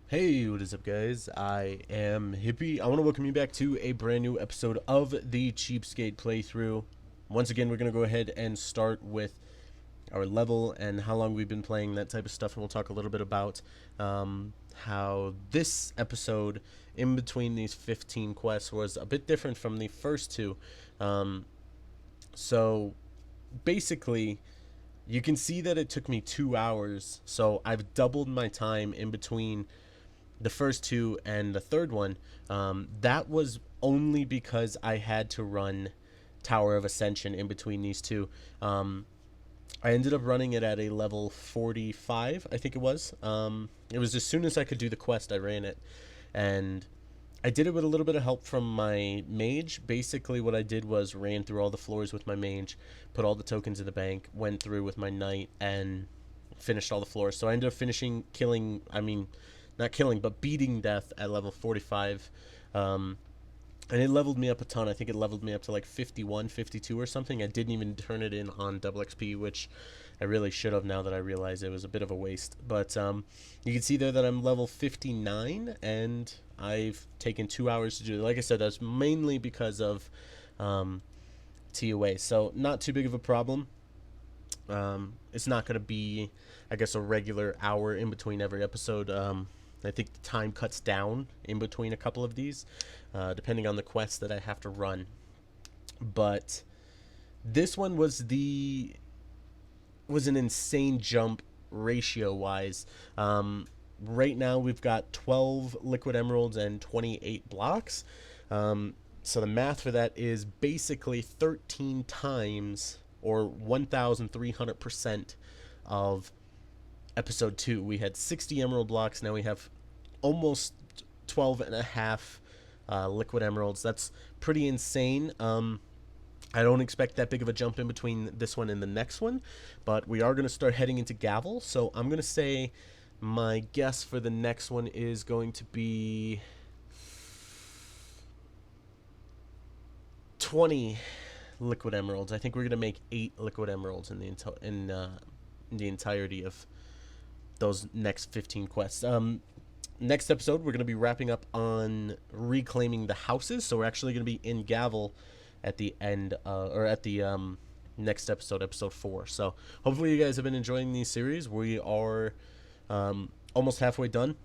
Hey, what is up, guys? I am Hippie. I want to welcome you back to a brand new episode of the Cheapskate playthrough. Once again, we're going to go ahead and start with our level and how long we've been playing, that type of stuff, and we'll talk a little bit about how this episode, in between these 15 quests, was a bit different from the first two. So, basically, you can see that it took me 2 hours, so I've doubled my time in between the first two and the third one. That was only because I had to run Tower of Ascension in between these two. I ended up running it at a level 45, I think it was. It was as soon as I could do the quest, I ran it. And I did it with a little bit of help from my mage. Basically, what I did was ran through all the floors with my mage, put all the tokens in the bank, went through with my knight, and finished all the floors. So I ended up not killing, but beating death at level 45. And it leveled me up a ton. I think it leveled me up to like 51, 52 or something. I didn't even turn it in on double XP, which I really should have now that I realize it was a bit of a waste. But you can see there that I'm level 59, and I've taken 2 hours to do it. Like I said, that's mainly because of TOA. So not too big of a problem. It's not going to be, I guess, a regular hour in between every episode. I think the time cuts down in between a couple of these, depending on the quests that I have to run. But this one was an insane jump ratio-wise. Right now we've got 12 liquid emeralds and 28 blocks. So the math for that is basically 13 times, or 1,300% of episode 2. We had 60 emerald blocks. Now we have almost 12 and a half liquid emeralds. That's pretty insane. I don't expect that big of a jump in between this one and the next one, but we are going to start heading into Gavel. So I'm going to say my guess for the next one is going to be 20 liquid emeralds. I think we're going to make 8 liquid emeralds in the entirety of those next 15 quests. Next episode, we're going to be wrapping up on reclaiming the houses. So we're actually going to be in Gavel at the end, or at the next episode, episode 4. So hopefully you guys have been enjoying these series. We are almost halfway done,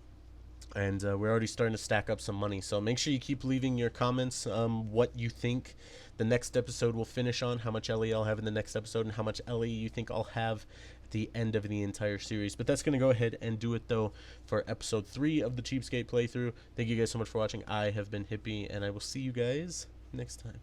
and we're already starting to stack up some money. So make sure you keep leaving your comments, what you think the next episode will finish on, how much LE I'll have in the next episode, and how much LE you think I'll have at the end of the entire series. But that's going to go ahead and do it, though, for episode 3 of the Cheapskate playthrough. Thank you guys so much for watching. I have been Hippie, and I will see you guys next time.